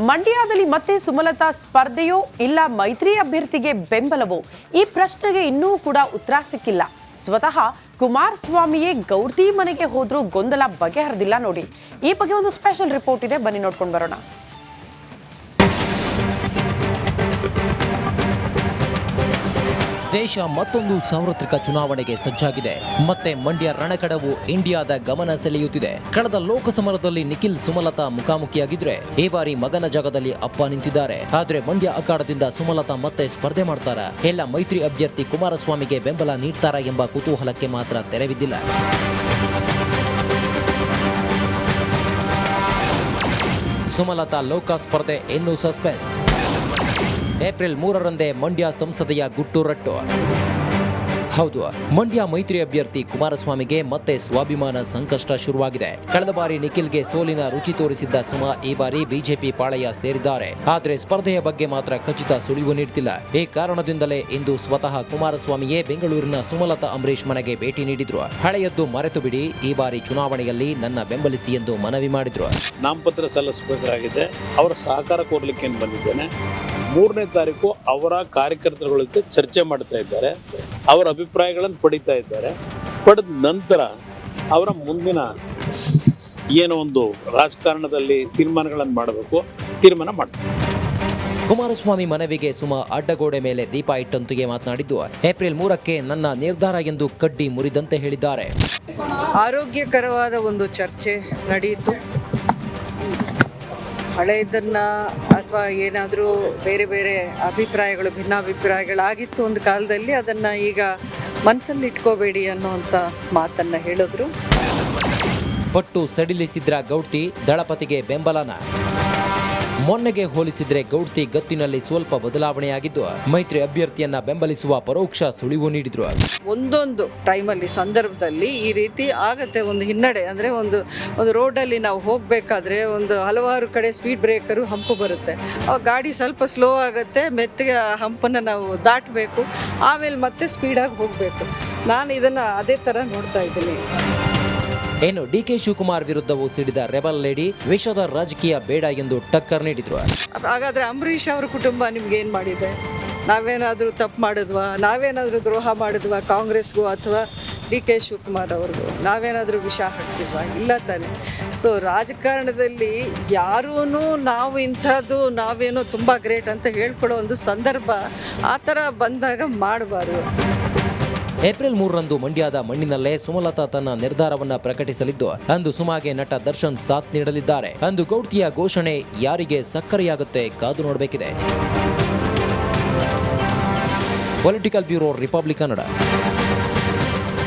ಮಂಡ್ಯದಲ್ಲಿ ಮತ್ತೆ ಸುಮಲತಾ ಸ್ಪರ್ಧೆಯೋ ಇಲ್ಲ ಮೈತ್ರಿ ಅಭ್ಯರ್ಥಿಗೆ ಬೆಂಬಲವೋ? ಈ ಪ್ರಶ್ನೆಗೆ ಇನ್ನೂ ಕೂಡ ಉತ್ತರ ಸಿಕ್ಕಿಲ್ಲ. ಸ್ವತಃ ಕುಮಾರಸ್ವಾಮಿಯೇ ಗೌರ್ತಿ ಮನೆಗೆ ಹೋದ್ರೂ ಗೊಂದಲ ಬಗೆಹರಿದಿಲ್ಲ ನೋಡಿ. ಈ ಬಗ್ಗೆ ಒಂದು ಸ್ಪೆಷಲ್ ರಿಪೋರ್ಟ್ ಇದೆ, ಬನ್ನಿ ನೋಡ್ಕೊಂಡು ಬರೋಣ. ದೇಶ ಮತ್ತೊಂದು ಸಾರ್ವತ್ರಿಕ ಚುನಾವಣೆಗೆ ಸಜ್ಜಾಗಿದೆ. ಮತ್ತೆ ಮಂಡ್ಯ ರಣಕಡವು ಇಂಡಿಯಾದ ಗಮನ ಸೆಳೆಯುತ್ತಿದೆ. ಕಳೆದ ಲೋಕಸಮರದಲ್ಲಿ ನಿಖಿಲ್ ಸುಮಲತಾ ಮುಖಾಮುಖಿಯಾಗಿದ್ರೆ ಈ ಬಾರಿ ಮಗನ ಜಾಗದಲ್ಲಿ ಅಪ್ಪ ನಿಂತಿದ್ದಾರೆ. ಆದ್ರೆ ಮಂಡ್ಯ ಅಖಾಡದಿಂದ ಸುಮಲತಾ ಮತ್ತೆ ಸ್ಪರ್ಧೆ ಮಾಡ್ತಾರ, ಎಲ್ಲ ಮೈತ್ರಿ ಅಭ್ಯರ್ಥಿ ಕುಮಾರಸ್ವಾಮಿಗೆ ಬೆಂಬಲ ನೀಡ್ತಾರಾ ಎಂಬ ಕುತೂಹಲಕ್ಕೆ ಮಾತ್ರ ತೆರೆಬಿದ್ದಿಲ್ಲ. ಸುಮಲತಾ ಲೋಕ ಸ್ಪರ್ಧೆ ಇನ್ನೂ ಸಸ್ಪೆನ್ಸ್. ಏಪ್ರಿಲ್ 3ರಂದೇ ಮಂಡ್ಯ ಸಂಸದೆಯ ಗುಟ್ಟು ರಟ್ಟು. ಹೌದು, ಮಂಡ್ಯ ಮೈತ್ರಿ ಅಭ್ಯರ್ಥಿ ಕುಮಾರಸ್ವಾಮಿಗೆ ಮತ್ತೆ ಸ್ವಾಭಿಮಾನ ಸಂಕಷ್ಟ ಶುರುವಾಗಿದೆ. ಕಳೆದ ಬಾರಿ ನಿಖಿಲ್ಗೆ ಸೋಲಿನ ರುಚಿ ತೋರಿಸಿದ್ದ ಸುಮಾ ಈ ಬಾರಿ ಬಿಜೆಪಿ ಪಾಳೆಯ ಸೇರಿದ್ದಾರೆ. ಆದರೆ ಸ್ಪರ್ಧೆಯ ಬಗ್ಗೆ ಮಾತ್ರ ಖಚಿತ ಸುಳಿವು ನೀಡುತ್ತಿಲ್ಲ. ಈ ಕಾರಣದಿಂದಲೇ ಇಂದು ಸ್ವತಃ ಕುಮಾರಸ್ವಾಮಿಯೇ ಬೆಂಗಳೂರಿನ ಸುಮಲತಾ ಅಂಬರೀಶ್ ಮನೆಗೆ ಭೇಟಿ ನೀಡಿದ್ರು. ಹಳೆಯದ್ದು ಮರೆತು ಬಿಡಿ, ಈ ಬಾರಿ ಚುನಾವಣೆಯಲ್ಲಿ ನನ್ನ ಬೆಂಬಲಿಸಿ ಎಂದು ಮನವಿ ಮಾಡಿದ್ರು. ನಾಮಪತ್ರ ಸಲ್ಲಿಸಬೇಕಾಗಿದೆ, ಅವರ ಸಹಕಾರ ಕೊಡ್ಲಿಕ್ಕೆ ಬಂದಿದ್ದೇನೆ. 3ನೇ ತಾರೀಕು ಅವರ ಕಾರ್ಯಕರ್ತರುಗಳ ಜೊತೆ ಚರ್ಚೆ ಮಾಡ್ತಾ ಇದ್ದಾರೆ, ಅವರ ಅಭಿಪ್ರಾಯಗಳನ್ನು ಪಡಿತಾ ಇದ್ದಾರೆ. ಪಡೆದ ನಂತರ ಅವರ ಮುಂದಿನ ಏನೋ ಒಂದು ರಾಜಕಾರಣದಲ್ಲಿ ತೀರ್ಮಾನಗಳನ್ನು ಮಾಡಬೇಕು, ತೀರ್ಮಾನ ಮಾಡ್ತಾರೆ. ಕುಮಾರಸ್ವಾಮಿ ಮನವಿಗೆ ಸುಮಾ ಅಡ್ಡಗೋಡೆ ಮೇಲೆ ದೀಪ ಇಟ್ಟಂತೆಯೇ ಮಾತನಾಡಿದ್ದು, ಏಪ್ರಿಲ್ 3ಕ್ಕೆ ನನ್ನ ನಿರ್ಧಾರ ಎಂದು ಕಡ್ಡಿ ಮುರಿದಂತೆ ಹೇಳಿದ್ದಾರೆ. ಆರೋಗ್ಯಕರವಾದ ಒಂದು ಚರ್ಚೆ ನಡೆಯಿತು. ಹಳೆಯದನ್ನು ಅಥವಾ ಏನಾದರೂ ಬೇರೆ ಬೇರೆ ಅಭಿಪ್ರಾಯಗಳು, ಭಿನ್ನಾಭಿಪ್ರಾಯಗಳಾಗಿತ್ತು ಒಂದು ಕಾಲದಲ್ಲಿ, ಅದನ್ನು ಈಗ ಮನಸ್ಸಲ್ಲಿ ಇಟ್ಕೋಬೇಡಿ ಅನ್ನುವಂಥ ಮಾತನ್ನು ಹೇಳಿದ್ರು. ಪಟ್ಟು ಸಡಿಲಿಸಿದ್ರ ಗೌಡ್ತಿ, ದಳಪತಿಗೆ ಬೆಂಬಲನ. ಮೊನ್ನೆಗೆ ಹೋಲಿಸಿದ್ರೆ ಗೌಡ್ತಿ ಗತ್ತಿನಲ್ಲಿ ಸ್ವಲ್ಪ ಬದಲಾವಣೆಯಾಗಿದ್ದು, ಮೈತ್ರಿ ಅಭ್ಯರ್ಥಿಯನ್ನ ಬೆಂಬಲಿಸುವ ಪರೋಕ್ಷ ಸುಳಿವು ನೀಡಿದ್ರು. ಒಂದೊಂದು ಟೈಮಲ್ಲಿ, ಸಂದರ್ಭದಲ್ಲಿ ಈ ರೀತಿ ಆಗತ್ತೆ. ಒಂದು ಹಿನ್ನಡೆ ಅಂದರೆ ಒಂದು ರೋಡಲ್ಲಿ ನಾವು ಹೋಗಬೇಕಾದ್ರೆ ಒಂದು ಹಲವಾರು ಕಡೆ ಸ್ಪೀಡ್ ಬ್ರೇಕರು ಹಂಪು ಬರುತ್ತೆ. ಆ ಗಾಡಿ ಸ್ವಲ್ಪ ಸ್ಲೋ ಆಗುತ್ತೆ, ಮೆತ್ತಗೆ ಹಂಪನ್ನು ನಾವು ದಾಟಬೇಕು, ಆಮೇಲೆ ಮತ್ತೆ ಸ್ಪೀಡಾಗಿ ಹೋಗಬೇಕು. ನಾನು ಇದನ್ನು ಅದೇ ಥರ ನೋಡ್ತಾ ಇದ್ದೀನಿ. ಏನು ಡಿಕೆ ಶಿವಕುಮಾರ್ ವಿರುದ್ಧವೂ ಸಿಡಿದ ರೆಬಲ್ ಲೇಡಿ, ವಿಷದ ರಾಜಕೀಯ ಬೇಡ ಎಂದು ಟಕ್ಕರ್ ನೀಡಿದ್ರು. ಹಾಗಾದ್ರೆ ಅಂಬರೀಷ್ ಅವರ ಕುಟುಂಬ ನಿಮ್ಗೆ ಏನು ಮಾಡಿದೆ? ನಾವೇನಾದರೂ ತಪ್ಪು ಮಾಡಿದ್ವಾ? ನಾವೇನಾದರೂ ದ್ರೋಹ ಮಾಡಿದ್ವಾ ಕಾಂಗ್ರೆಸ್ಗೂ ಅಥವಾ ಡಿ ಕೆ ಶಿವಕುಮಾರ್ ಅವ್ರಿಗೂ? ನಾವೇನಾದರೂ ವಿಷ ಹಾಕ್ತಿದ್ವಾ? ಇಲ್ಲ ತಾನೆ. ಸೊ ರಾಜಕಾರಣದಲ್ಲಿ ಯಾರೂ ನಾವು ಇಂಥದ್ದು, ನಾವೇನೋ ತುಂಬ ಗ್ರೇಟ್ ಅಂತ ಹೇಳ್ಕೊಳ್ಳೋ ಒಂದು ಸಂದರ್ಭ ಆ ಥರ ಬಂದಾಗ ಮಾಡಬಾರ್ದು. ಏಪ್ರಿಲ್ 3ರಂದು ಮಂಡ್ಯದ ಮಣ್ಣಿನಲ್ಲೇ ಸುಮಲತಾ ತನ್ನ ನಿರ್ಧಾರವನ್ನ ಪ್ರಕಟಿಸಲಿದ್ದು, ಅಂದು ಸುಮಾಗೆ ನಟ ದರ್ಶನ್ ಸಾಥ್ ನೀಡಲಿದ್ದಾರೆ. ಅಂದು ಗೌಡ್ತಿಯ ಘೋಷಣೆ ಯಾರಿಗೆ ಸಕ್ಕರೆಯಾಗುತ್ತೆ ಕಾದು ನೋಡಬೇಕಿದೆ. Political bureau, Republic Kannada.